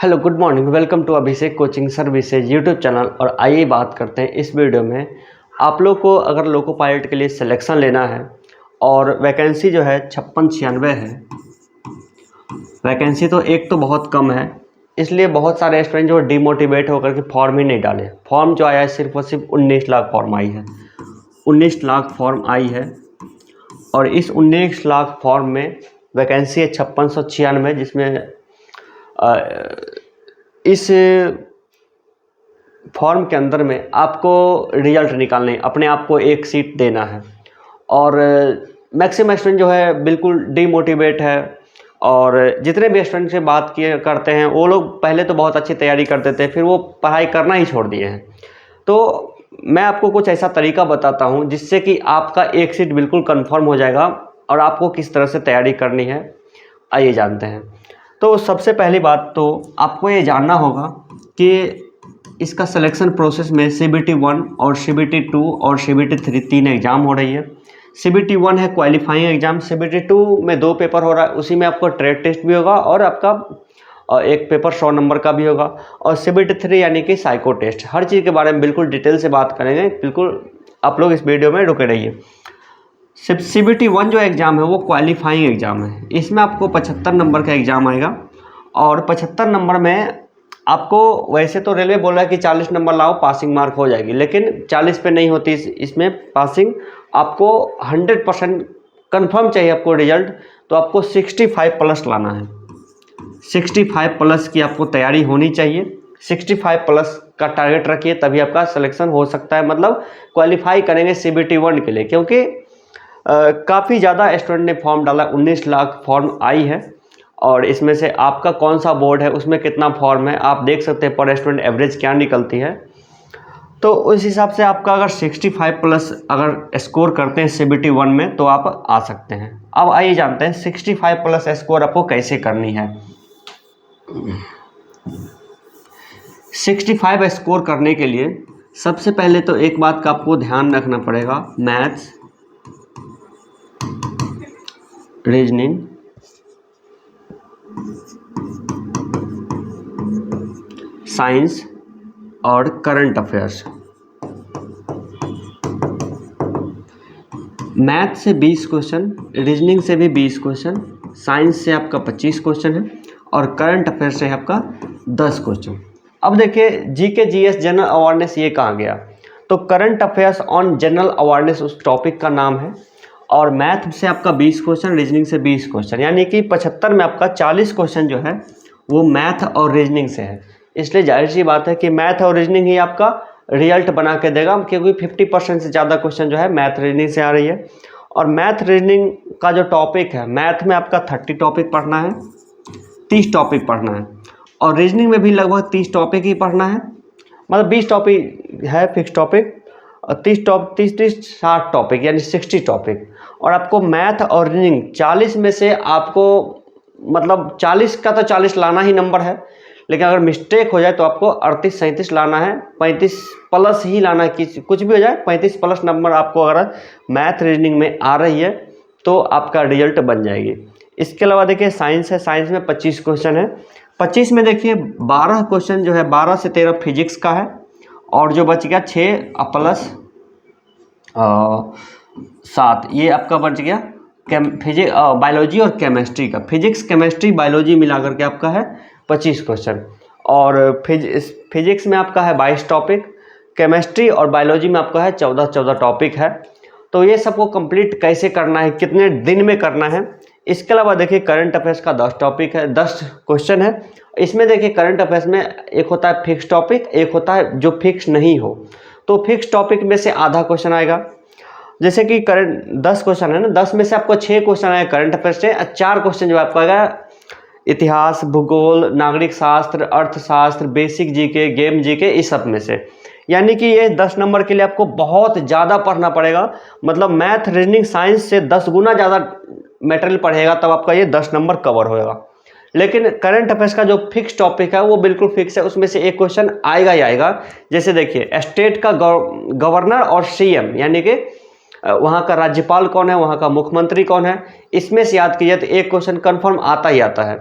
Hello good morning, welcome to Abhishek coaching services YouTube channel. और आइए बात करते हैं इस वीडियो में। आप लोग को अगर लोको पायलट के लिए सिलेक्शन लेना है और वैकेंसी जो है 5696 है। वैकेंसी तो एक तो बहुत कम है, इसलिए बहुत सारे स्टूडेंट जो डिमोटिवेट होकर के फॉर्म ही नहीं डाले। फॉर्म जो आया है सिर्फ और सिर्फ 19 लाख फॉर्म आई है। 19 लाख फॉर्म आई है और इस 19 लाख फॉर्म में वैकेंसी है 5696, जिसमें इस फॉर्म के अंदर में आपको रिजल्ट निकालने, अपने आप को एक सीट देना है। और मैक्सिमम स्टूडेंट जो है बिल्कुल डीमोटिवेट है। और जितने भी स्टूडेंट से बात किए करते हैं वो लोग पहले तो बहुत अच्छी तैयारी करते थे, फिर वो पढ़ाई करना ही छोड़ दिए हैं। तो मैं आपको कुछ ऐसा तरीका बताता हूँ जिससे कि आपका एक सीट बिल्कुल कंफर्म हो जाएगा। और आपको किस तरह से तैयारी करनी है आइए जानते हैं। तो सबसे पहली बात तो आपको ये जानना होगा कि इसका सिलेक्शन प्रोसेस में CBT 1 और CBT 2 और CBT 3 तीन एग्ज़ाम हो रही है। CBT 1 है क्वालिफाइंग एग्ज़ाम, CBT 2 में 2 पेपर हो रहा है, उसी में आपको ट्रेड टेस्ट भी होगा और आपका एक पेपर 100 नंबर का भी होगा। और CBT 3 यानी कि साइको टेस्ट। हर चीज़ के बारे में बिल्कुल डिटेल से बात करेंगे, बिल्कुल आप लोग इस वीडियो में रुके रहिए। CBT 1 जो एग्ज़ाम है वो क्वालिफाइंग एग्ज़ाम है। इसमें आपको 75 नंबर का एग्ज़ाम आएगा और 75 नंबर में आपको, वैसे तो रेलवे बोल रहा है कि 40 नंबर लाओ पासिंग मार्क हो जाएगी, लेकिन 40 पे नहीं होती इसमें पासिंग। आपको 100% कन्फर्म चाहिए आपको रिजल्ट, तो आपको 65 प्लस लाना है। 65 प्लस की आपको तैयारी होनी चाहिए। 65 प्लस का टारगेट रखिए, तभी आपका सिलेक्शन हो सकता है, मतलब क्वालिफाई करेंगे CBT 1 के लिए। क्योंकि काफ़ी ज़्यादा स्टूडेंट ने फॉर्म डाला, 19 लाख फॉर्म आई है। और इसमें से आपका कौन सा बोर्ड है, उसमें कितना फॉर्म है, आप देख सकते हैं पर स्टूडेंट एवरेज क्या निकलती है। तो उस हिसाब से आपका अगर 65 प्लस अगर स्कोर करते हैं CBT 1 में तो आप आ सकते हैं। अब आइए जानते हैं 65 प्लस स्कोर आपको कैसे करनी है। 65 स्कोर करने के लिए सबसे पहले तो एक बात का आपको ध्यान रखना पड़ेगा, मैथ्स, रीजनिंग, साइंस और करंट अफेयर्स। मैथ से 20 क्वेश्चन, रीजनिंग से भी 20 क्वेश्चन, साइंस से आपका 25 क्वेश्चन है और करंट अफेयर से है आपका 10 क्वेश्चन। अब देखिए GK GS जनरल अवेयरनेस ये कहाँ गया, तो current affairs on general awareness उस टॉपिक का नाम है। और मैथ से आपका 20 क्वेश्चन, रीजनिंग से 20 क्वेश्चन, यानी कि 75 में आपका 40 क्वेश्चन जो है वो मैथ और रीजनिंग से है। इसलिए जाहिर सी बात है कि मैथ और रीजनिंग ही आपका रिजल्ट बना के देगा, क्योंकि 50% से ज़्यादा क्वेश्चन जो है मैथ रीजनिंग से आ रही है। और मैथ रीजनिंग का जो टॉपिक है, मैथ में आपका 30 टॉपिक पढ़ना है, 30 टॉपिक पढ़ना है। और रीजनिंग में भी लगभग 30 टॉपिक ही पढ़ना है, मतलब 20 टॉपिक है फिक्स टॉपिक और 60 टॉपिक यानी 60 टॉपिक। और आपको मैथ और रीजनिंग 40 में से आपको, मतलब 40 का तो 40 लाना ही नंबर है, लेकिन अगर मिस्टेक हो जाए तो आपको 38-37 लाना है, 35 प्लस ही लाना है। कुछ भी हो जाए 35 प्लस नंबर आपको अगर मैथ रीजनिंग में आ रही है तो आपका रिजल्ट बन जाएगी। इसके अलावा देखिए साइंस है, साइंस में 25 क्वेश्चन है। 25 में देखिए 12 क्वेश्चन जो है 12 से 13 फिजिक्स का है और जो बच गया 6 प्लस 7 ये आपका बच गया बायोलॉजी और केमिस्ट्री का। फिजिक्स केमिस्ट्री बायोलॉजी मिला करके आपका है 25 क्वेश्चन। और फिजिक्स में आपका है 22 टॉपिक, केमिस्ट्री और बायोलॉजी में आपका है 14 टॉपिक है। तो ये सबको कंप्लीट कैसे करना है, कितने दिन में करना है। इसके अलावा देखिए करंट अफेयर्स का 10 टॉपिक है, 10 क्वेश्चन है। इसमें देखिए करंट अफेयर्स में एक होता है फिक्स टॉपिक, एक होता है जो फिक्स नहीं हो। तो फिक्स टॉपिक में से आधा क्वेश्चन आएगा, जैसे कि करंट 10 क्वेश्चन है ना, 10 में से आपको 6 क्वेश्चन आए करंट अफेयर्स से, 4 क्वेश्चन जो आपको आएगा इतिहास, भूगोल, नागरिक शास्त्र, अर्थशास्त्र, बेसिक जीके, गेम जीके, इस सब में से। यानी कि ये 10 नंबर के लिए आपको बहुत ज़्यादा पढ़ना पड़ेगा, मतलब मैथ रीजनिंग साइंस से 10 गुना ज़्यादा मटेरियल पढ़ेगा तब आपका ये 10 नंबर कवर होएगा। लेकिन करंट अफेयर्स का जो फिक्स टॉपिक है वो बिल्कुल फिक्स है, उसमें से एक क्वेश्चन आएगा ही आएगा। जैसे देखिए स्टेट का गवर्नर और CM यानी कि वहाँ का राज्यपाल कौन है, वहाँ का मुख्यमंत्री कौन है, इसमें से याद कीजिए तो एक क्वेश्चन कन्फर्म आता ही आता है।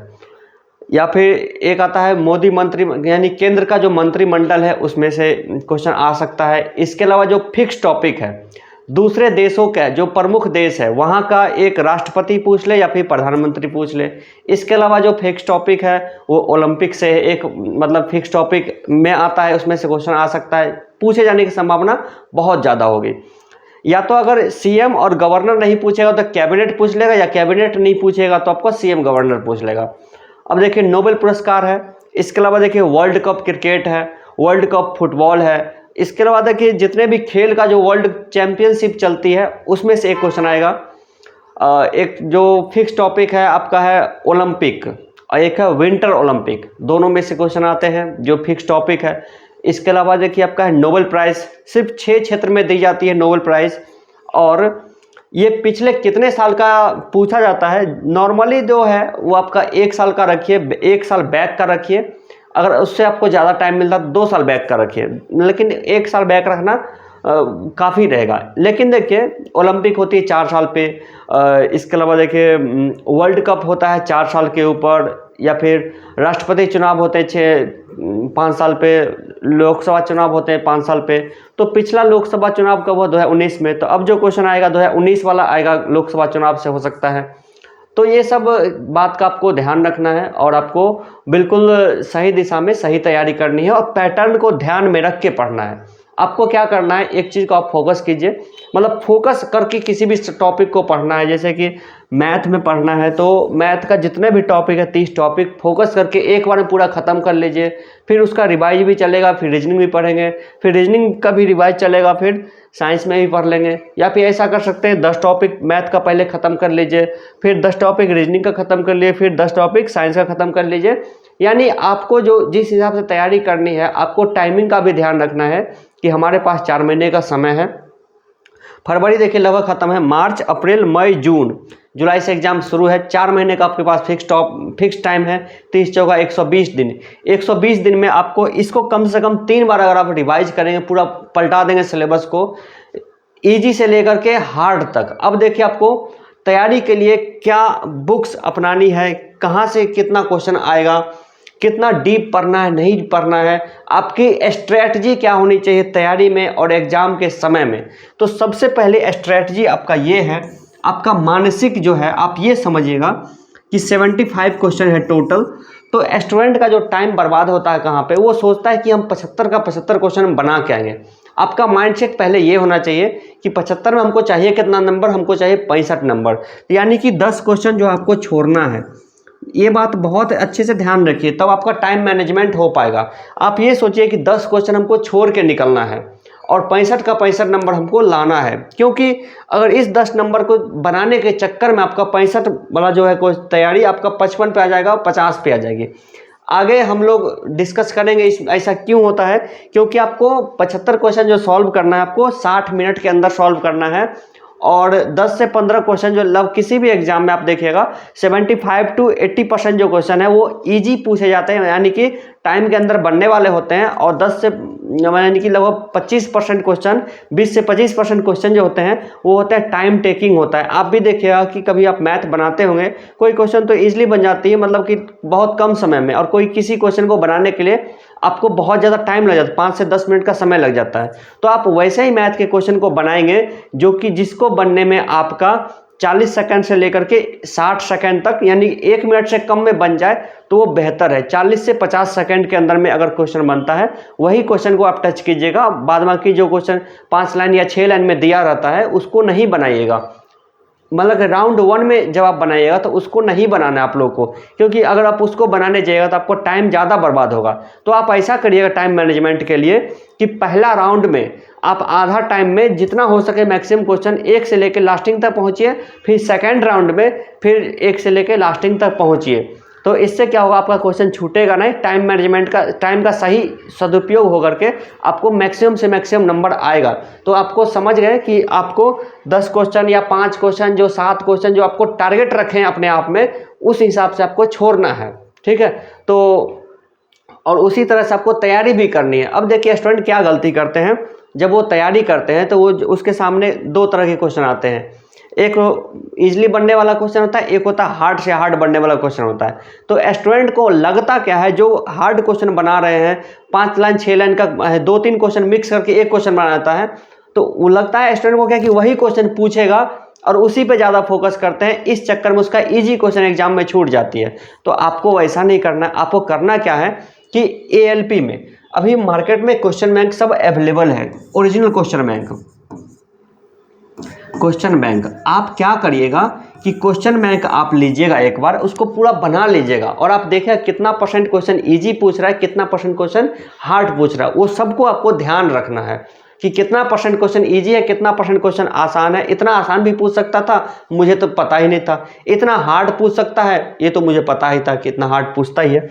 या फिर एक आता है मोदी मंत्री, यानी केंद्र का जो मंत्रिमंडल है उसमें से क्वेश्चन आ सकता है। इसके अलावा जो फिक्स टॉपिक है, दूसरे देशों का जो प्रमुख देश है वहाँ का एक राष्ट्रपति पूछ ले या फिर प्रधानमंत्री पूछ ले। इसके अलावा जो फिक्स टॉपिक है वो ओलंपिक से एक मतलब फिक्स टॉपिक में आता है, उसमें से क्वेश्चन आ सकता है, पूछे जाने की संभावना बहुत ज़्यादा होगी। या तो अगर सीएम और गवर्नर नहीं पूछेगा तो कैबिनेट पूछ लेगा, या कैबिनेट नहीं पूछेगा तो आपको सीएम गवर्नर पूछ लेगा। अब देखिए नोबेल पुरस्कार है, इसके अलावा देखिए वर्ल्ड कप क्रिकेट है, वर्ल्ड कप फुटबॉल है, इसके अलावा देखिए जितने भी खेल का जो वर्ल्ड चैंपियनशिप चलती है उसमें से एक क्वेश्चन आएगा। एक जो फिक्स टॉपिक है आपका है ओलंपिक और एक है विंटर ओलंपिक, दोनों में से क्वेश्चन आते हैं जो फिक्स टॉपिक है। इसके अलावा देखिए आपका है नोबेल प्राइज़, सिर्फ 6 क्षेत्र में दी जाती है नोबेल प्राइज़, और ये पिछले कितने साल का पूछा जाता है। नॉर्मली जो है वो आपका 1 साल का रखिए, 1 साल बैक का रखिए, अगर उससे आपको ज़्यादा टाइम मिलता है 2 साल बैक का रखिए, लेकिन 1 साल बैक रखना काफ़ी रहेगा। लेकिन देखिए ओलंपिक होती है 4 साल पे, इसके अलावा देखिए वर्ल्ड कप होता है 4 साल के ऊपर, या फिर राष्ट्रपति चुनाव होते हैं 5 साल पे, लोकसभा चुनाव होते हैं 5 साल पे। तो पिछला लोकसभा चुनाव कब हुआ? 2019 में। तो अब जो क्वेश्चन आएगा 2019 वाला आएगा, लोकसभा चुनाव से हो सकता है। तो ये सब बात का आपको ध्यान रखना है और आपको बिल्कुल सही दिशा में सही तैयारी करनी है और पैटर्न को ध्यान में रख के पढ़ना है। आपको क्या करना है, एक चीज़ को आप फोकस कीजिए, मतलब फोकस करके किसी भी टॉपिक को पढ़ना है। जैसे कि मैथ में पढ़ना है तो मैथ का जितने भी टॉपिक है 30 टॉपिक फोकस करके एक बार में पूरा ख़त्म कर लीजिए, फिर उसका रिवाइज भी चलेगा, फिर रीजनिंग भी पढ़ेंगे, फिर रीजनिंग का भी रिवाइज चलेगा, फिर साइंस में भी पढ़ लेंगे। या फिर ऐसा कर सकते हैं 10 टॉपिक मैथ का पहले ख़त्म कर लीजिए, फिर 10 टॉपिक रीजनिंग का ख़त्म कर लीजिए, फिर 10 टॉपिक साइंस का ख़त्म कर लीजिए। यानी आपको जो जिस हिसाब से तैयारी करनी है, आपको टाइमिंग का भी ध्यान रखना है कि हमारे पास 4 महीने का समय है। फरवरी देखिए लगभग ख़त्म है, मार्च अप्रैल मई जून जुलाई से एग्ज़ाम शुरू है। 4 महीने का आपके पास फिक्स टाइम है, 30 चौका 120 दिन। 120 दिन में आपको इसको कम से कम 3 बार अगर आप रिवाइज करेंगे, पूरा पलटा देंगे सिलेबस को ईजी से लेकर के हार्ड तक। अब देखिए आपको तैयारी के लिए क्या बुक्स अपनानी है, कहाँ से कितना क्वेश्चन आएगा, कितना डीप पढ़ना है, नहीं पढ़ना है, आपकी स्ट्रेटजी क्या होनी चाहिए तैयारी में और एग्ज़ाम के समय में। तो सबसे पहले स्ट्रेटजी आपका ये है, आपका मानसिक जो है आप ये समझिएगा कि 75 क्वेश्चन है टोटल। तो स्टूडेंट का जो टाइम बर्बाद होता है कहाँ पे, वो सोचता है कि हम 75 का 75 क्वेश्चन हम बना के आएंगे। आपका माइंडसेट पहले ये होना चाहिए कि 75 में हमको चाहिए कितना नंबर, हमको चाहिए 65 नंबर, यानी कि 10 क्वेश्चन जो आपको छोड़ना है। ये बात बहुत अच्छे से ध्यान रखिए, तब आपका टाइम मैनेजमेंट हो पाएगा। आप ये सोचिए कि 10 क्वेश्चन हमको छोड़ के निकलना है और 65 का 65 नंबर हमको लाना है, क्योंकि अगर इस 10 नंबर को बनाने के चक्कर में आपका 65 वाला जो है कोई तैयारी आपका 55 पे आ जाएगा, 50 पे आ जाएगी। आगे हम लोग डिस्कस करेंगे ऐसा क्यों होता है, क्योंकि आपको 75 क्वेश्चन जो सॉल्व करना है आपको 60 मिनट के अंदर सॉल्व करना है। और 10 से 15 क्वेश्चन जो मतलब किसी भी एग्जाम में आप देखिएगा 75 to 80% जो क्वेश्चन है वो इजी पूछे जाते हैं, यानी कि टाइम के अंदर बनने वाले होते हैं। और 10 से यानी कि लगभग 25% क्वेश्चन, 20 से 25% क्वेश्चन जो होते हैं वो होता है टाइम टेकिंग होता है। आप भी देखिएगा कि कभी आप मैथ बनाते होंगे, कोई क्वेश्चन तो ईजिली बन जाती है मतलब कि बहुत कम समय में, और कोई किसी क्वेश्चन को बनाने के लिए आपको बहुत ज़्यादा टाइम लग जाता है, 5 से 10 मिनट का समय लग जाता है। तो आप वैसे ही मैथ के क्वेश्चन को बनाएंगे जो कि जिसको बनने में आपका 40 सेकंड से लेकर के 60 सेकंड तक, यानी 1 मिनट से कम में बन जाए तो वो बेहतर है। 40 से 50 सेकंड के अंदर में अगर क्वेश्चन बनता है वही क्वेश्चन को आप टच कीजिएगा। बाद बाकी जो क्वेश्चन 5 लाइन या 6 लाइन में दिया रहता है उसको नहीं बनाइएगा, मतलब राउंड 1 में जब आप बनाइएगा तो उसको नहीं बनाना है आप लोग को, क्योंकि अगर आप उसको बनाने जाइएगा तो आपको टाइम ज़्यादा बर्बाद होगा। तो आप ऐसा करिएगा टाइम मैनेजमेंट के लिए कि पहला राउंड में आप आधा टाइम में जितना हो सके मैक्सिमम क्वेश्चन 1 से लेकर लास्टिंग तक पहुँचिए, फिर सेकेंड राउंड में फिर 1 से लेकर लास्टिंग तक पहुँचिए। तो इससे क्या होगा, आपका क्वेश्चन छूटेगा नहीं, टाइम मैनेजमेंट का, टाइम का सही सदुपयोग होकर के आपको मैक्सिमम से मैक्सिमम नंबर आएगा। तो आपको समझ गए कि आपको 10 क्वेश्चन या 5 क्वेश्चन जो 7 क्वेश्चन जो आपको टारगेट रखे हैं अपने आप में, उस हिसाब से आपको छोड़ना है, ठीक है। तो और उसी तरह से आपको तैयारी भी करनी है। अब देखिए स्टूडेंट क्या गलती करते हैं, जब वो तैयारी करते हैं तो वो उसके सामने 2 तरह के क्वेश्चन आते हैं। एक इजीली बनने वाला क्वेश्चन होता है, एक होता है हार्ड से हार्ड बनने वाला क्वेश्चन होता है। तो स्टूडेंट को लगता क्या है, जो हार्ड क्वेश्चन बना रहे हैं 5 लाइन 6 लाइन का 2-3 क्वेश्चन मिक्स करके एक क्वेश्चन बनाता है, तो वो लगता है स्टूडेंट को क्या कि वही क्वेश्चन पूछेगा और उसी पे ज़्यादा फोकस करते हैं, इस चक्कर में उसका ईजी क्वेश्चन एग्जाम में छूट जाती है। तो आपको वैसा नहीं करना है। आपको करना क्या है कि ALP में अभी मार्केट में क्वेश्चन बैंक सब अवेलेबल है, ओरिजिनल क्वेश्चन बैंक आप क्या करिएगा कि क्वेश्चन बैंक आप लीजिएगा, एक बार उसको पूरा बना लीजिएगा और आप देखिए कितना परसेंट क्वेश्चन इजी पूछ रहा है, कितना परसेंट क्वेश्चन हार्ड पूछ रहा है, वो सबको आपको ध्यान रखना है कि कितना परसेंट क्वेश्चन इजी है, कितना परसेंट क्वेश्चन आसान है। इतना आसान भी पूछ सकता था, मुझे तो पता ही नहीं था। इतना हार्ड पूछ सकता है, ये तो मुझे पता ही था कि इतना हार्ड पूछता ही है।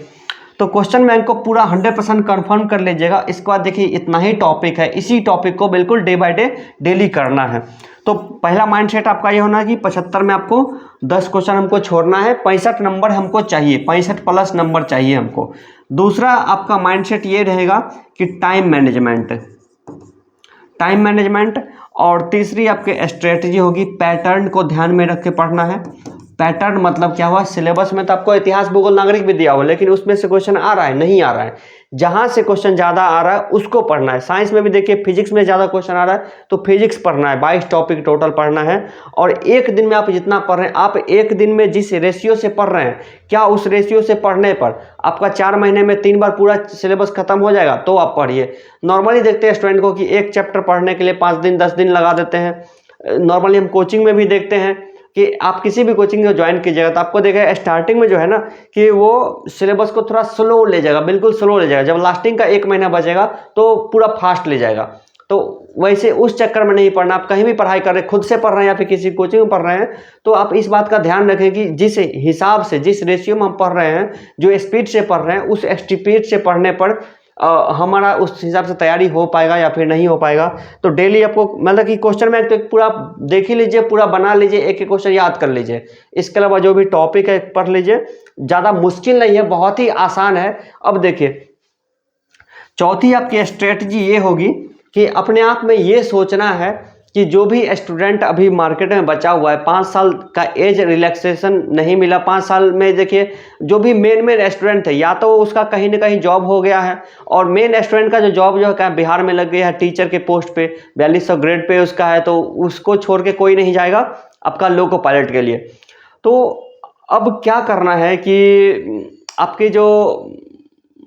तो क्वेश्चन बैंक को पूरा 100% कंफर्म कर लीजिएगा। इसके बाद देखिए इतना ही टॉपिक है, इसी टॉपिक को बिल्कुल डे बाय डे डेली करना है। तो पहला माइंडसेट आपका ये होना है कि 75 में आपको 10 क्वेश्चन हमको छोड़ना है, 65 नंबर हमको चाहिए, 65 प्लस नंबर चाहिए हमको। दूसरा आपका माइंडसेट ये रहेगा कि टाइम मैनेजमेंट। और तीसरी आपके स्ट्रेटजी होगी, पैटर्न को ध्यान में रख के पढ़ना है। पैटर्न मतलब क्या हुआ, सिलेबस में तो आपको इतिहास भूगोल नागरिक भी दिया हुआ, लेकिन उसमें से क्वेश्चन आ रहा है नहीं आ रहा है, जहां से क्वेश्चन ज्यादा आ रहा है उसको पढ़ना है। साइंस में भी देखिए फिजिक्स में ज्यादा क्वेश्चन आ रहा है तो फिजिक्स पढ़ना है, 22 टॉपिक टोटल पढ़ना है। और एक दिन में आप जितना पढ़ रहे हैं, आप एक दिन में जिस रेशियो से पढ़ रहे हैं, क्या उस रेशियो से पढ़ने पर आपका 4 महीने में 3 बार पूरा सिलेबस खत्म हो जाएगा, तो आप पढ़िए। नॉर्मली देखते हैं स्टूडेंट को कि एक चैप्टर पढ़ने के लिए 5 दिन 10 दिन लगा देते हैं। नॉर्मली हम कोचिंग में भी देखते हैं कि आप किसी भी कोचिंग को ज्वाइन कीजिएगा तो आपको देखा स्टार्टिंग में जो है ना कि वो सिलेबस को थोड़ा स्लो ले जाएगा, बिल्कुल स्लो ले जाएगा। जब लास्टिंग का 1 महीना बचेगा तो पूरा फास्ट ले जाएगा। तो वैसे उस चक्कर में नहीं पढ़ना। आप कहीं भी पढ़ाई कर रहे हैं, खुद से पढ़ रहे हैं या फिर किसी कोचिंग में पढ़ रहे हैं, तो आप इस बात का ध्यान रखें कि जिस हिसाब से, जिस रेशियो में हम पढ़ रहे हैं, जो स्पीड से पढ़ रहे हैं, उस स्पीड से पढ़ने पर हमारा उस हिसाब से तैयारी हो पाएगा या फिर नहीं हो पाएगा। तो डेली आपको मतलब कि क्वेश्चन बैंक तो पूरा देख ही लीजिए, पूरा बना लीजिए, एक एक क्वेश्चन याद कर लीजिए। इसके अलावा जो भी टॉपिक है पढ़ लीजिए, ज़्यादा मुश्किल नहीं है, बहुत ही आसान है। अब देखिए चौथी आपकी स्ट्रेटजी ये होगी कि अपने आप में ये सोचना है कि जो भी स्टूडेंट अभी मार्केट में बचा हुआ है, 5 साल का एज रिलैक्सेशन नहीं मिला, 5 साल में देखिए जो भी मेन स्टूडेंट थे, या तो उसका कहीं ना कहीं जॉब हो गया है, और मेन स्टूडेंट का जो जॉब जो है बिहार में लग गया है टीचर के पोस्ट पे, 4200 ग्रेड पे उसका है, तो उसको छोड़ के कोई नहीं जाएगा आपका लोको पायलट के लिए। तो अब क्या करना है कि आपके जो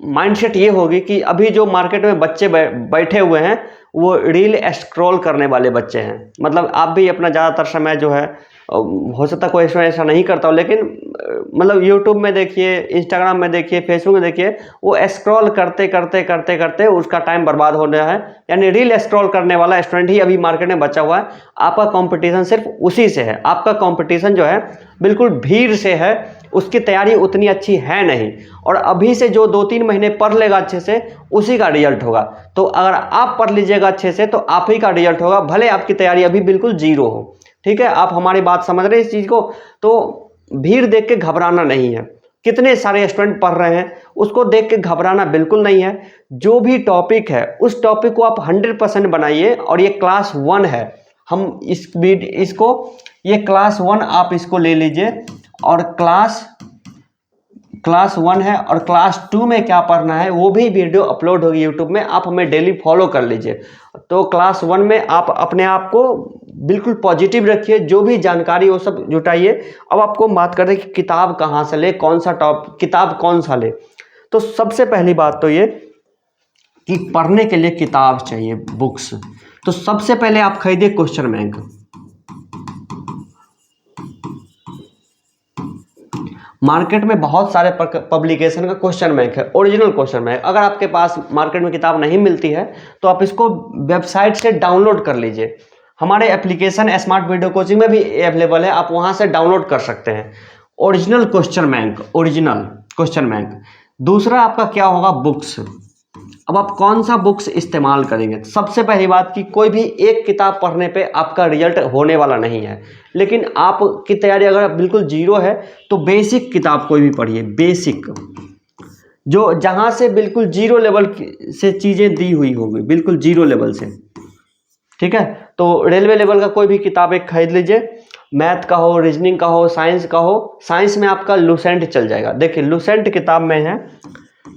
माइंडसेट ये होगी कि अभी जो मार्केट में बच्चे बैठे हुए हैं वो रील स्क्रॉल करने वाले बच्चे हैं। मतलब आप भी अपना ज़्यादातर समय जो है, हो सकता कोई ऐसा नहीं करता हो, लेकिन मतलब यूट्यूब में देखिए, इंस्टाग्राम में देखिए, फेसबुक में देखिए, वो स्क्रॉल करते करते करते करते उसका टाइम बर्बाद हो रहा है। यानी रील स्क्रॉल करने वाला स्टूडेंट ही अभी मार्केट में बचा हुआ है। आपका कंपटीशन सिर्फ उसी से है। आपका कंपटीशन जो है बिल्कुल भीड़ से है, उसकी तैयारी उतनी अच्छी है नहीं। और अभी से जो 2-3 महीने पढ़ लेगा अच्छे से, उसी का रिजल्ट होगा। तो अगर आप पढ़ लीजिएगा अच्छे से तो आप ही का रिजल्ट होगा, भले आपकी तैयारी अभी बिल्कुल जीरो हो। ठीक है, आप हमारी बात समझ रहे हैं इस चीज़ को। तो भीड़ देख के घबराना नहीं है। कितने सारे स्टूडेंट पढ़ रहे हैं उसको देख के घबराना बिल्कुल नहीं है। जो भी टॉपिक है उस टॉपिक को आप 100% बनाइए। और ये क्लास 1 है, हम इसको ये क्लास 1 आप इसको ले लीजिए। और क्लास 1 है, और क्लास 2 में क्या पढ़ना है वो भी वीडियो अपलोड होगी यूट्यूब में, आप हमें डेली फॉलो कर लीजिए। तो क्लास 1 में आप अपने आप को बिल्कुल पॉजिटिव रखिए, जो भी जानकारी वो सब जुटाइए। अब आपको बात करें कि किताब कहाँ से ले, कौन सा किताब कौन सा ले। तो सबसे पहली बात तो ये कि पढ़ने के लिए किताब चाहिए, बुक्स। तो सबसे पहले आप खरीदिए क्वेश्चन बैंक। मार्केट में बहुत सारे पब्लिकेशन का क्वेश्चन बैंक है, ओरिजिनल क्वेश्चन बैंक। अगर आपके पास मार्केट में किताब नहीं मिलती है तो आप इसको वेबसाइट से डाउनलोड कर लीजिए। हमारे एप्लीकेशन स्मार्ट वीडियो कोचिंग में भी अवेलेबल है, आप वहां से डाउनलोड कर सकते हैं। Original question bank. दूसरा आपका क्या होगा, बुक्स। अब आप कौन सा बुक्स इस्तेमाल करेंगे। सबसे पहली बात कि कोई भी एक किताब पढ़ने पे आपका रिजल्ट होने वाला नहीं है। लेकिन आपकी तैयारी अगर बिल्कुल जीरो है तो बेसिक किताब कोई भी पढ़िए, बेसिक, जो जहां से बिल्कुल जीरो लेवल से चीज़ें दी हुई होगी, बिल्कुल जीरो लेवल से। ठीक है, तो रेलवे लेवल का कोई भी किताब एक खरीद लीजिए। मैथ का हो, रीजनिंग का हो, साइंस का हो। साइंस में आपका लुसेंट चल जाएगा। देखिए लुसेंट किताब में है,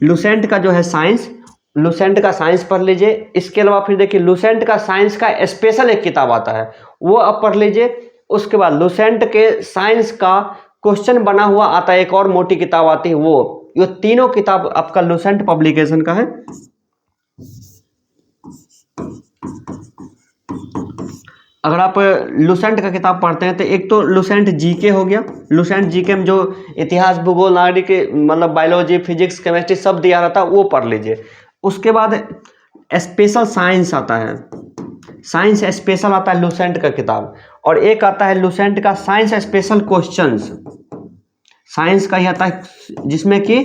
लुसेंट का जो है साइंस, लुसेंट का साइंस पढ़ लीजिए। इसके अलावा फिर देखिए लुसेंट का साइंस का स्पेशल एक किताब आता है, वो आप पढ़ लीजिए। उसके बाद लुसेंट के साइंस का क्वेश्चन बना हुआ आता है, एक और मोटी किताब आती है वो। ये तीनों किताब आपका लुसेंट पब्लिकेशन का है। अगर आप लुसेंट का किताब पढ़ते हैं तो एक तो लुसेंट जीके हो गया। लुसेंट जीके में जो इतिहास, भूगोल, नागरिक मतलब बायोलॉजी, फिजिक्स, केमिस्ट्री सब दिया रहता है वो पढ़ लीजिए। उसके बाद स्पेशल साइंस आता है, साइंस स्पेशल आता है लुसेंट का किताब। और एक आता है लुसेंट का साइंस स्पेशल क्वेश्चंस, साइंस का ही आता है जिसमें कि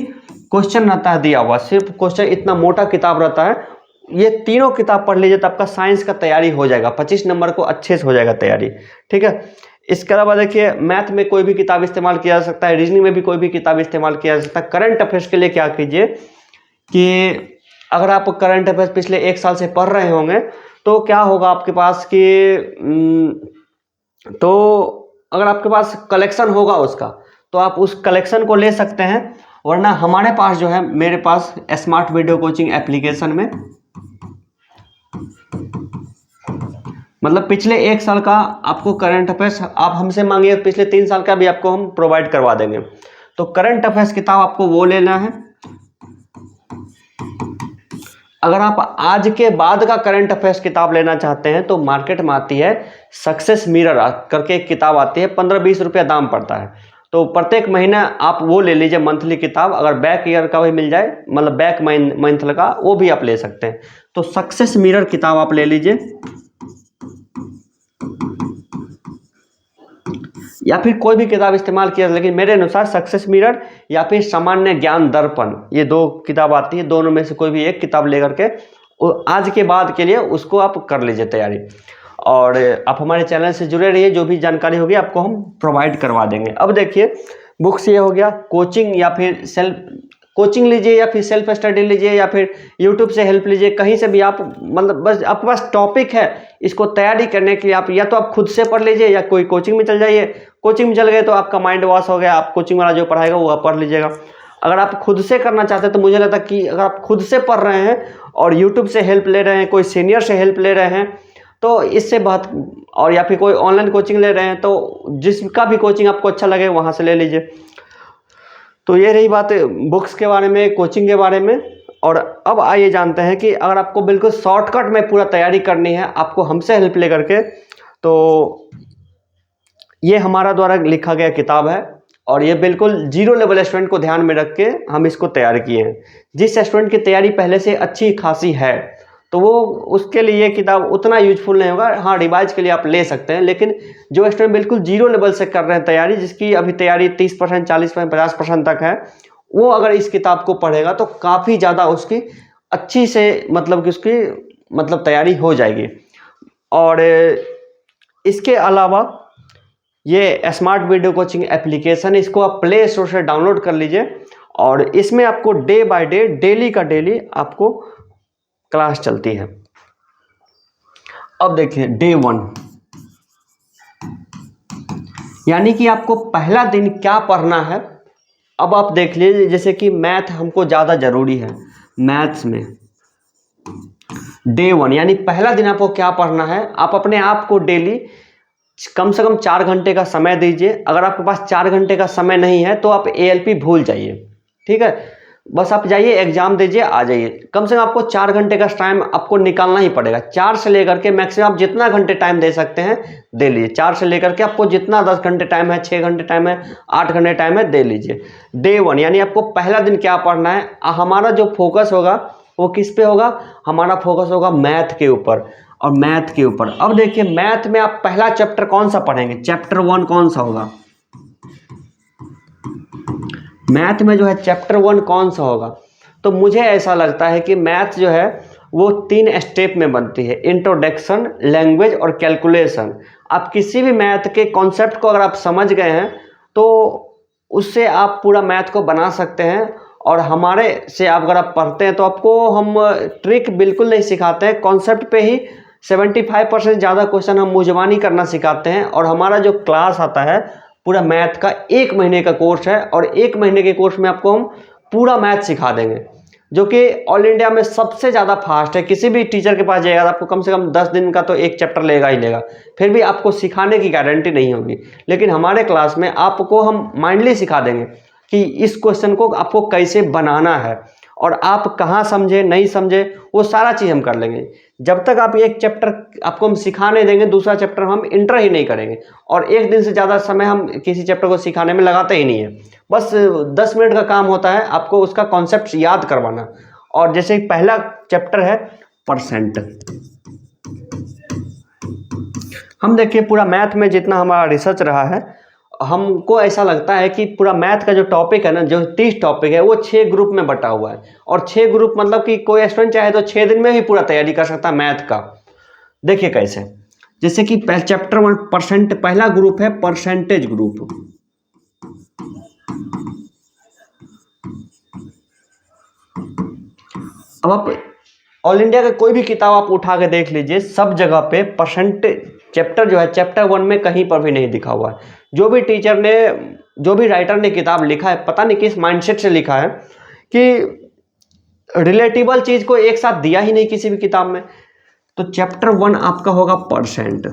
क्वेश्चन रहता है दिया हुआ, सिर्फ क्वेश्चन, इतना मोटा किताब रहता है। ये तीनों किताब पढ़ लीजिए तो आपका साइंस का तैयारी हो जाएगा, 25 नंबर को अच्छे से हो जाएगा तैयारी, ठीक है। इसके अलावा देखिए मैथ में कोई भी किताब इस्तेमाल किया जा सकता है, रीजनिंग में भी कोई भी किताब इस्तेमाल किया जा सकता है। करंट अफेयर्स के लिए क्या कीजिए कि अगर आप करंट अफेयर्स पिछले 1 साल से पढ़ रहे होंगे तो क्या होगा आपके पास कि तो अगर आपके पास कलेक्शन होगा उसका तो आप उस कलेक्शन को ले सकते हैं। वरना हमारे पास जो है, मेरे पास स्मार्ट वीडियो कोचिंग एप्लीकेशन में मतलब पिछले 1 साल का आपको करंट अफेयर्स आप हमसे मांगिए, पिछले 3 साल का भी आपको हम प्रोवाइड करवा देंगे। तो करंट अफेयर्स किताब आपको वो लेना है। अगर आप आज के बाद का करंट अफेयर्स किताब लेना चाहते हैं तो मार्केट में आती है सक्सेस मिरर करके एक किताब आती है, 15-20 रुपया दाम पड़ता है। तो प्रत्येक महीना आप वो ले लीजिए मंथली किताब। अगर बैक ईयर का भी मिल जाए, मतलब बैक मंथ का, वो भी आप ले सकते हैं। तो सक्सेस मिरर किताब आप ले लीजिए, या फिर कोई भी किताब इस्तेमाल किया, लेकिन मेरे अनुसार सक्सेस मिरर या फिर सामान्य ज्ञान दर्पण, ये 2 किताब आती है। दोनों में से कोई भी एक किताब लेकर के आज के बाद के लिए उसको आप कर लीजिए तैयारी। और आप हमारे चैनल से जुड़े रहिए, जो भी जानकारी होगी आपको हम प्रोवाइड करवा देंगे। अब देखिए बुक्स ये हो गया, कोचिंग या फिर सेल्फ कोचिंग लीजिए या फिर सेल्फ स्टडी लीजिए या फिर यूट्यूब से हेल्प लीजिए, कहीं से भी आप, मतलब बस आपके पास टॉपिक है, इसको तैयारी करने के लिए आप या तो आप खुद से पढ़ लीजिए या कोई कोचिंग में चल जाइए। कोचिंग में चल गए तो आपका माइंड वॉश हो गया, आप कोचिंग वाला जो पढ़ाएगा वो आप पढ़ लीजिएगा। अगर आप खुद से करना चाहते हैं तो मुझे लगता है कि अगर आप खुद से पढ़ रहे हैं और यूट्यूब से हेल्प ले रहे हैं, कोई सीनियर से हेल्प ले रहे हैं तो इससे बहुत, और या फिर कोई ऑनलाइन कोचिंग ले रहे हैं तो जिसका भी कोचिंग आपको अच्छा लगे वहाँ से ले लीजिए। तो ये रही बात बुक्स के बारे में, कोचिंग के बारे में। और अब आइए जानते हैं कि अगर आपको बिल्कुल शॉर्टकट में पूरा तैयारी करनी है आपको हमसे हेल्प ले करके, तो ये हमारा द्वारा लिखा गया किताब है और ये बिल्कुल 0 लेवल स्टूडेंट को ध्यान में रख के हम इसको तैयार किए हैं। जिस स्टूडेंट की तैयारी पहले से अच्छी खासी है तो वो, उसके लिए ये किताब उतना यूजफुल नहीं होगा। हाँ, रिवाइज के लिए आप ले सकते हैं, लेकिन जो स्टूडेंट बिल्कुल 0 लेवल से कर रहे हैं तैयारी, जिसकी अभी तैयारी 30%, 40%, 50% तक है, वो अगर इस किताब को पढ़ेगा तो काफ़ी ज़्यादा उसकी अच्छी से, मतलब कि उसकी मतलब तैयारी हो जाएगी। और इसके अलावा ये स्मार्ट वीडियो कोचिंग एप्लीकेशन, इसको आप प्ले स्टोर से डाउनलोड कर लीजिए और इसमें आपको डे बाय डे, डेली का डेली आपको क्लास चलती है। अब देखिए डे 1, यानी कि आपको पहला दिन क्या पढ़ना है। अब आप देख लीजिए, जैसे कि मैथ हमको ज़्यादा ज़रूरी है, मैथ्स में डे 1 यानी पहला दिन आपको क्या पढ़ना है। आप अपने आप को डेली कम से कम 4 घंटे का समय दीजिए। अगर आपके पास 4 घंटे का समय नहीं है तो आप ALP भूल जाइए, ठीक है। बस आप जाइए, एग्जाम दीजिए, आ जाइए। कम से कम आपको 4 घंटे का टाइम आपको निकालना ही पड़ेगा। 4 से लेकर के मैक्सिमम आप जितना घंटे टाइम दे सकते हैं दे लीजिए। 4 से लेकर के आपको जितना 10 घंटे टाइम है, 6 घंटे टाइम है, 8 घंटे टाइम है, दे लीजिए। डे 1 यानी आपको पहला दिन क्या पढ़ना है। हमारा जो फोकस होगा वो किस पे होगा, हमारा फोकस होगा मैथ के ऊपर और मैथ के ऊपर। अब देखिए मैथ में आप पहला चैप्टर कौन सा पढ़ेंगे, चैप्टर 1 कौन सा होगा मैथ में, जो है चैप्टर 1 कौन सा होगा। तो मुझे ऐसा लगता है कि मैथ जो है वो 3 स्टेप में बनती है, इंट्रोडक्शन, लैंग्वेज और कैलकुलेशन। आप किसी भी मैथ के कॉन्सेप्ट को अगर आप समझ गए हैं तो उससे आप पूरा मैथ को बना सकते हैं। और हमारे से आप अगर आप पढ़ते हैं तो आपको हम ट्रिक बिल्कुल नहीं सिखाते हैं, कॉन्सेप्ट पे ही 75% ज़्यादा क्वेश्चन हम मुँह ज़बानी करना सिखाते हैं। और हमारा जो क्लास आता है पूरा मैथ का 1 महीने का कोर्स है, और 1 महीने के कोर्स में आपको हम पूरा मैथ सिखा देंगे, जो कि ऑल इंडिया में सबसे ज़्यादा फास्ट है। किसी भी टीचर के पास जाएगा आपको कम से कम 10 दिन का तो एक चैप्टर लेगा ही लेगा, फिर भी आपको सिखाने की गारंटी नहीं होगी। लेकिन हमारे क्लास में आपको हम माइंडली सिखा देंगे कि इस क्वेश्चन को आपको कैसे बनाना है, और आप कहाँ समझे नहीं समझे वो सारा चीज़ हम कर लेंगे। जब तक आप एक चैप्टर आपको हम सिखा नहीं देंगे, दूसरा चैप्टर हम इंटर ही नहीं करेंगे। और 1 दिन से ज़्यादा समय हम किसी चैप्टर को सिखाने में लगाते ही नहीं है। बस 10 मिनट का काम होता है आपको उसका कॉन्सेप्ट याद करवाना। और जैसे पहला चैप्टर है परसेंट। हम देखिए पूरा मैथ में जितना हमारा रिसर्च रहा है, हमको ऐसा लगता है कि पूरा मैथ का जो टॉपिक है ना, जो 30 टॉपिक है वो 6 ग्रुप में बटा हुआ है। और 6 ग्रुप मतलब कि कोई स्टूडेंट चाहे तो 6 दिन में ही पूरा तैयारी कर सकता है मैथ का। देखिए कैसे, जैसे कि चैप्टर 1 परसेंट, पहला ग्रुप है परसेंटेज ग्रुप। अब आप ऑल इंडिया का कोई भी किताब आप उठा के देख लीजिए, सब जगह पे परसेंट चैप्टर जो है चैप्टर 1 में कहीं पर भी नहीं दिखा हुआ है। जो भी टीचर ने, जो भी राइटर ने किताब लिखा है, पता नहीं किस माइंडसेट से लिखा है कि रिलेटेबल चीज को एक साथ दिया ही नहीं किसी भी किताब में। तो चैप्टर 1 आपका होगा परसेंट,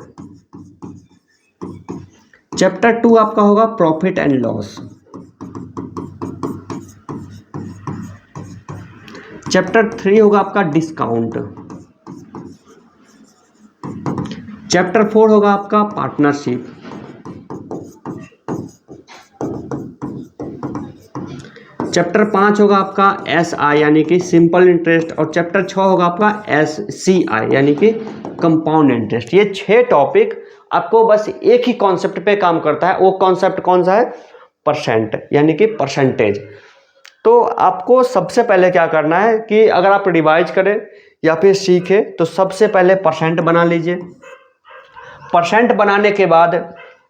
चैप्टर 2 आपका होगा प्रॉफिट एंड लॉस, चैप्टर 3 होगा आपका डिस्काउंट, चैप्टर 4 होगा आपका पार्टनरशिप, चैप्टर 5 होगा आपका SI यानी कि सिंपल इंटरेस्ट, और चैप्टर 6 होगा आपका SCI यानी कि कंपाउंड इंटरेस्ट। ये 6 टॉपिक आपको बस एक ही कॉन्सेप्ट पे काम करता है। वो कॉन्सेप्ट कौन सा है? परसेंट यानी कि परसेंटेज। तो आपको सबसे पहले क्या करना है कि अगर आप रिवाइज करें या फिर सीखें तो सबसे पहले परसेंट बना लीजिए। परसेंट बनाने के बाद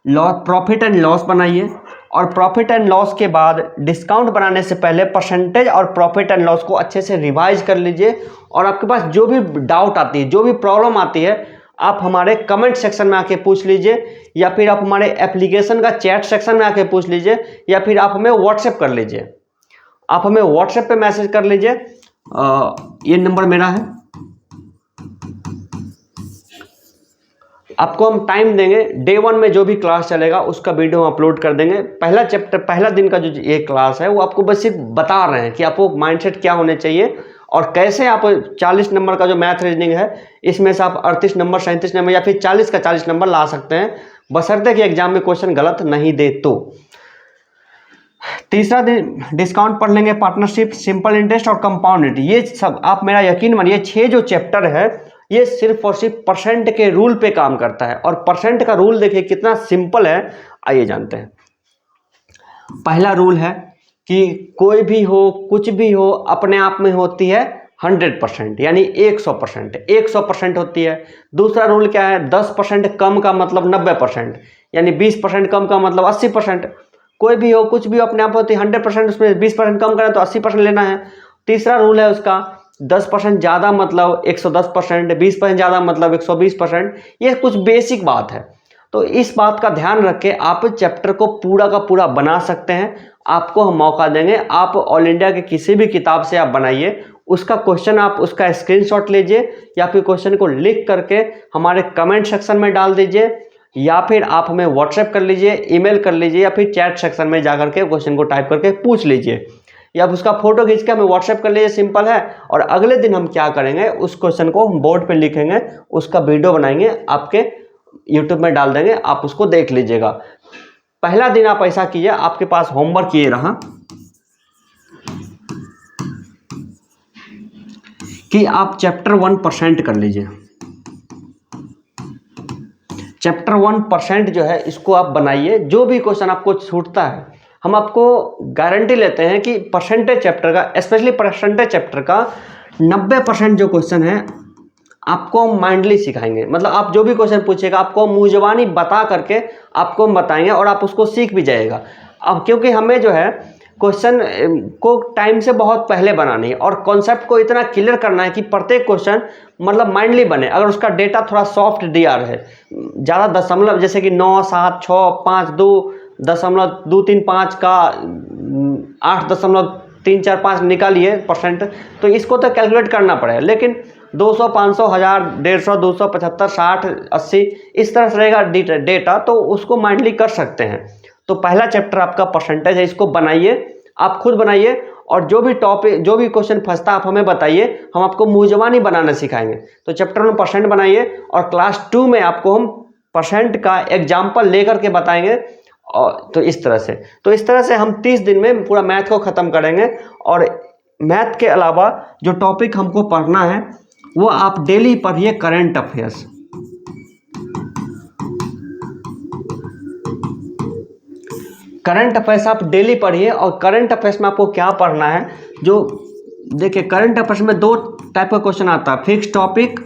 प्रॉफिट एंड लॉस बनाइए, और प्रॉफिट एंड लॉस के बाद डिस्काउंट बनाने से पहले परसेंटेज और प्रॉफिट एंड लॉस को अच्छे से रिवाइज कर लीजिए। और आपके पास जो भी डाउट आती है, जो भी प्रॉब्लम आती है, आप हमारे कमेंट सेक्शन में आके पूछ लीजिए, या फिर आप हमारे एप्लीकेशन का चैट सेक्शन में आके पूछ लीजिए, या फिर आप हमें व्हाट्सएप कर लीजिए। आप हमें व्हाट्सएप पे मैसेज कर लीजिए, ये नंबर मेरा है। आपको हम टाइम देंगे, डे 1 में जो भी क्लास चलेगा उसका वीडियो हम अपलोड कर देंगे। पहला चैप्टर, पहला दिन का जो ये क्लास है वो आपको बस सिर्फ बता रहे हैं कि आपको माइंडसेट क्या होने चाहिए, और कैसे आप 40 नंबर का जो मैथ रीजनिंग है इसमें से आप 38 नंबर, 37 नंबर या फिर 40 का 40 नंबर ला सकते हैं, बशर्ते कि एग्जाम में क्वेश्चन गलत नहीं दे तो। तीसरा दिन डिस्काउंट पढ़ लेंगे, पार्टनरशिप, सिंपल इंटरेस्ट और कंपाउंड। ये सब आप मेरा यकीन मानिए 6 जो चैप्टर है ये सिर्फ और सिर्फ परसेंट के रूल पे काम करता है। और परसेंट का रूल देखिए कितना सिंपल है, आइए जानते हैं। पहला रूल है कि कोई भी हो, कुछ भी हो, अपने आप में होती है 100% यानी 100%, 100% होती है। दूसरा रूल क्या है? 10% कम का मतलब 90%, यानी 20% कम का मतलब 80%। कोई भी हो, कुछ भी हो, अपने आप होती है 100%, उसमें 20% कम करें तो 80% लेना है। तीसरा रूल है उसका 10% ज़्यादा मतलब 110%, 20% ज़्यादा मतलब 120%। ये कुछ बेसिक बात है, तो इस बात का ध्यान रख के आप चैप्टर को पूरा का पूरा बना सकते हैं। आपको हम मौका देंगे, आप ऑल इंडिया के किसी भी किताब से आप बनाइए, उसका क्वेश्चन आप उसका स्क्रीनशॉट लीजिए, या फिर क्वेश्चन को लिख करके हमारे कमेंट सेक्शन में डाल दीजिए, या फिर आप हमें व्हाट्सएप कर लीजिए, ईमेल कर लीजिए, या फिर चैट सेक्शन में जाकर के क्वेश्चन को टाइप करके पूछ लीजिए, या उसका फोटो खींच के हमें व्हाट्सएप कर लीजिए, सिंपल है। और अगले दिन हम क्या करेंगे, उस क्वेश्चन को हम बोर्ड पे लिखेंगे, उसका वीडियो बनाएंगे, आपके यूट्यूब में डाल देंगे, आप उसको देख लीजिएगा। पहला दिन आप ऐसा कीजिए, आपके पास होमवर्क ये रहा कि आप चैप्टर 1% कर लीजिए। चैप्टर 1% जो है इसको आप बनाइए। जो भी क्वेश्चन आपको छूटता है, हम आपको गारंटी लेते हैं कि परसेंटेज चैप्टर का, स्पेशली परसेंटेज चैप्टर का 90% जो क्वेश्चन है आपको हम माइंडली सिखाएंगे। मतलब आप जो भी क्वेश्चन पूछेगा आपको मुँह ज़बानी बता करके आपको हम बताएंगे, और आप उसको सीख भी जाएगा। अब क्योंकि हमें जो है क्वेश्चन को टाइम से बहुत पहले बनानी है और कॉन्सेप्ट को इतना क्लियर करना है कि प्रत्येक क्वेश्चन मतलब माइंडली बने। अगर उसका डेटा थोड़ा सॉफ्ट दिया रहे, ज़्यादा दशमलव जैसे कि 9, 7, 6, 5, 2, 2.3, 5 का 8.345 निकालिए परसेंट, तो इसको तो कैलकुलेट करना पड़ेगा। लेकिन 200, 500, 1000, 150, 275, 60, 80 इस तरह से रहेगा डेटा, तो उसको माइंडली कर सकते हैं। तो पहला चैप्टर आपका परसेंटेज है, इसको बनाइए, आप खुद बनाइए और जो भी टॉपिक, जो भी क्वेश्चन फंसता आप हमें बताइए, हम आपको मुंह जबानी बनाना सिखाएंगे। तो चैप्टर में परसेंट बनाइए और क्लास 2 में आपको हम परसेंट का एग्जाम्पल लेकर के बताएंगे। और तो इस तरह से हम 30 दिन में पूरा मैथ को ख़त्म करेंगे। और मैथ के अलावा जो टॉपिक हमको पढ़ना है वो आप डेली पढ़िए, करंट अफेयर्स। करंट अफेयर्स आप डेली पढ़िए। और करंट अफेयर्स में आपको क्या पढ़ना है, जो देखिए करंट अफेयर्स में 2 टाइप का क्वेश्चन आता है, फिक्स टॉपिक।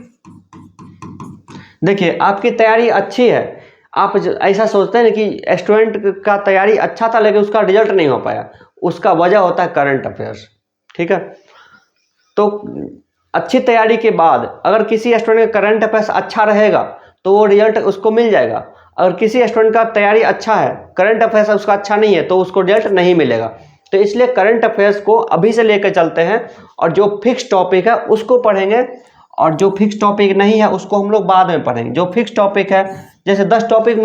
देखिए आपकी तैयारी अच्छी है, आप ऐसा सोचते हैं कि स्टूडेंट का तैयारी अच्छा था लेकिन उसका रिजल्ट नहीं हो पाया, उसका वजह होता है करंट अफेयर्स, ठीक है। तो अच्छी तैयारी के बाद अगर किसी स्टूडेंट का करंट अफेयर्स अच्छा रहेगा तो वो रिजल्ट उसको मिल जाएगा। अगर किसी स्टूडेंट का तैयारी अच्छा है, करंट अफेयर्स उसका अच्छा नहीं है, तो उसको रिजल्ट नहीं मिलेगा। तो इसलिए करंट अफेयर्स को अभी से लेकर चलते हैं और जो फिक्स टॉपिक है उसको पढ़ेंगे और जो फिक्स टॉपिक नहीं है उसको हम लोग बाद में पढ़ेंगे। जो फिक्स टॉपिक है, जैसे 10 टॉपिक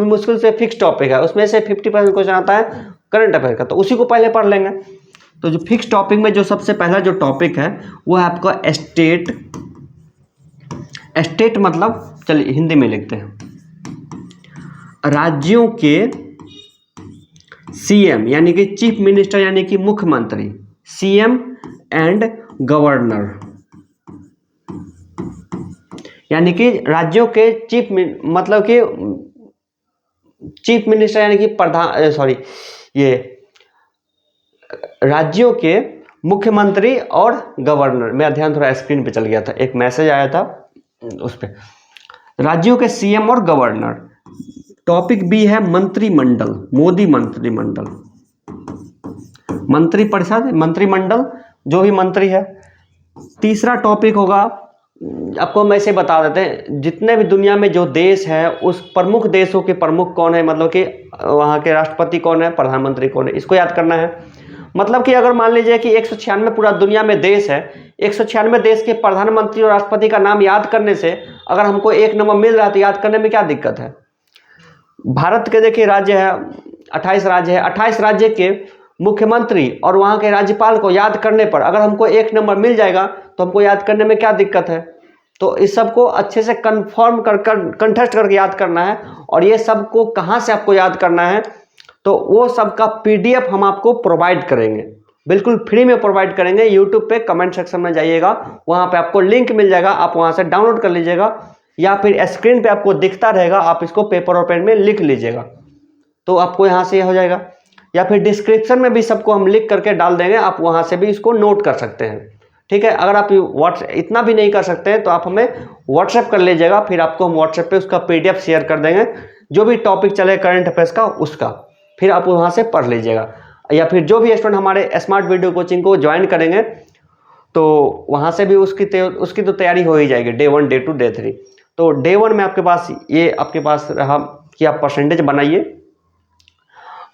मुश्किल से फिक्स टॉपिक है, उसमें से 50% क्वेश्चन आता है करंट अफेयर का, तो उसी को पहले पढ़ लेंगे। तो जो फिक्स टॉपिक में जो सबसे पहला जो टॉपिक है वो है आपका स्टेट। स्टेट मतलब, चलिए हिंदी में लिखते हैं, राज्यों के सीएम यानी कि चीफ मिनिस्टर यानी कि मुख्यमंत्री, सीएम एंड गवर्नर, यानी कि राज्यों के चीफ मतलब कि चीफ मिनिस्टर यानी कि प्रधान, ये राज्यों के मुख्यमंत्री और गवर्नर। मेरा ध्यान थोड़ा स्क्रीन पे चल गया था, एक मैसेज आया था उस पर। राज्यों के सीएम और गवर्नर। टॉपिक बी है मंत्रिमंडल, मोदी मंत्रिमंडल, मंत्रिपरिषद, मंत्रिमंडल, जो भी मंत्री है। तीसरा टॉपिक होगा, आपको हम ऐसे बता देते हैं, जितने भी दुनिया में जो देश है उस प्रमुख देशों के प्रमुख कौन है, मतलब कि वहाँ के राष्ट्रपति कौन है, प्रधानमंत्री कौन है, इसको याद करना है। मतलब कि अगर मान लीजिए कि 196 पूरा दुनिया में देश है, 196 देश के प्रधानमंत्री और राष्ट्रपति का नाम याद करने से अगर हमको 1 नंबर मिल रहा है तो याद करने में क्या दिक्कत है। भारत के देखिए राज्य है, 28 राज्य है, 28 राज्य के मुख्यमंत्री और वहाँ के राज्यपाल को याद करने पर अगर हमको 1 नंबर मिल जाएगा तो हमको याद करने में क्या दिक्कत है। तो इस सब को अच्छे से कंफर्म कंठस्थ करके याद करना है। और ये सब को कहाँ से आपको याद करना है, तो वो सब का PDF हम आपको प्रोवाइड करेंगे, बिल्कुल फ्री में प्रोवाइड करेंगे। यूट्यूब पे कमेंट सेक्शन में जाइएगा, वहाँ पे आपको लिंक मिल जाएगा, आप वहाँ से डाउनलोड कर लीजिएगा या फिर स्क्रीन पे आपको दिखता रहेगा, आप इसको पेपर और पेन में लिख लीजिएगा तो आपको यहाँ से हो जाएगा। या फिर डिस्क्रिप्शन में भी सबको हम लिख करके डाल देंगे, आप वहाँ से भी इसको नोट कर सकते हैं, ठीक है। अगर आप इतना भी नहीं कर सकते हैं तो आप हमें व्हाट्सएप कर लीजिएगा, फिर आपको हम व्हाट्सएप पे उसका PDF शेयर कर देंगे, जो भी टॉपिक चले करंट अफेयर्स का उसका, फिर आप वहाँ से पढ़ लीजिएगा। या फिर जो भी स्टूडेंट हमारे स्मार्ट वीडियो कोचिंग को ज्वाइन करेंगे तो वहाँ से भी उसकी तो तैयारी हो ही जाएगी, Day 1, Day 2, Day 3। तो Day 1 में आपके पास रहा कि आप परसेंटेज बनाइए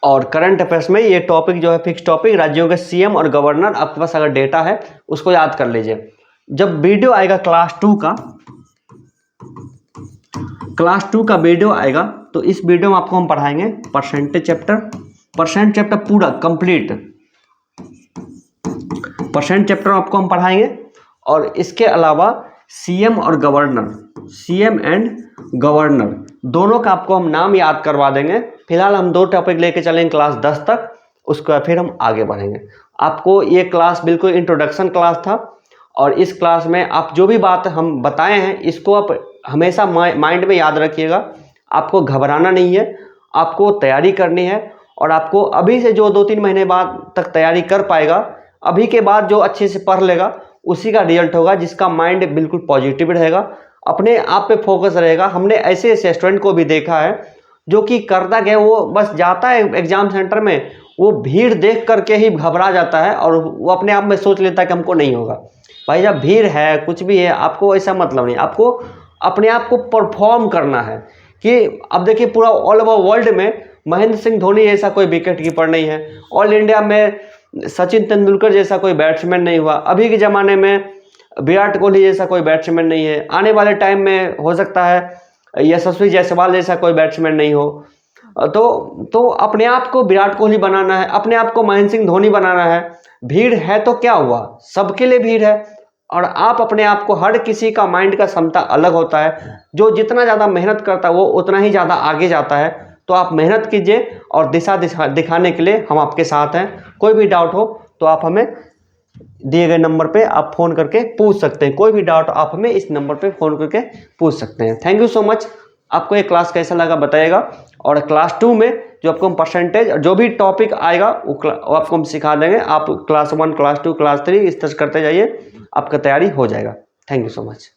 और करंट अफेयर्स में ये टॉपिक जो है फिक्स टॉपिक, राज्यों के सीएम और गवर्नर, आपके पास अगर डेटा है उसको याद कर लीजिए। जब वीडियो आएगा क्लास 2 का वीडियो आएगा तो इस वीडियो में आपको हम पढ़ाएंगे परसेंट चैप्टर पूरा कंप्लीट परसेंट चैप्टर आपको हम पढ़ाएंगे। और इसके अलावा सीएम एंड गवर्नर दोनों का आपको हम नाम याद करवा देंगे। फिलहाल हम 2 टॉपिक लेके चलेंगे क्लास 10 तक, उसके बाद फिर हम आगे बढ़ेंगे। आपको ये क्लास बिल्कुल इंट्रोडक्शन क्लास था और इस क्लास में आप जो भी बात हम बताए हैं इसको आप हमेशा माइंड में याद रखिएगा। आपको घबराना नहीं है, आपको तैयारी करनी है और आपको अभी से जो 2-3 महीने बाद तक तैयारी कर पाएगा, अभी के बाद जो अच्छे से पढ़ लेगा उसी का रिजल्ट होगा, जिसका माइंड बिल्कुल पॉजिटिव रहेगा, अपने आप पे फोकस रहेगा। हमने ऐसे स्टूडेंट को भी देखा है जो कि करता क्या, वो बस जाता है एग्जाम सेंटर में, वो भीड़ देख करके ही घबरा जाता है और वो अपने आप में सोच लेता है कि हमको नहीं होगा। भाई जब भीड़ है, कुछ भी है, आपको ऐसा मतलब नहीं, आपको अपने आप को परफॉर्म करना है कि अब देखिए पूरा ऑल ओवर वर्ल्ड में महेंद्र सिंह धोनी जैसा कोई विकेट कीपर नहीं है, ऑल इंडिया में सचिन तेंदुलकर जैसा कोई बैट्समैन नहीं हुआ, अभी के ज़माने में विराट कोहली जैसा कोई बैट्समैन नहीं है, आने वाले टाइम में हो सकता है यशस्वी जायसवाल जैसा कोई बैट्समैन नहीं हो। तो अपने आप को विराट कोहली बनाना है, अपने आप को महेंद्र सिंह धोनी बनाना है। भीड़ है तो क्या हुआ, सबके लिए भीड़ है। और आप अपने आप को, हर किसी का माइंड का क्षमता अलग होता है, जो जितना ज़्यादा मेहनत करता है वो उतना ही ज़्यादा आगे जाता है। तो आप मेहनत कीजिए और दिशा दिखाने के लिए हम आपके साथ हैं। कोई भी डाउट हो तो आप हमें दिए गए नंबर पे आप फ़ोन करके पूछ सकते हैं। कोई भी डाउट आप हमें इस नंबर पे फ़ोन करके पूछ सकते हैं। Thank you so much. आपको ये क्लास कैसा लगा बताइएगा, और क्लास 2 में जो आपको हम परसेंटेज जो भी टॉपिक आएगा वो आपको हम सिखा देंगे। आप क्लास 1, क्लास 2, क्लास 3 इस तरह करते जाइए, आपका तैयारी हो जाएगा। Thank you so much.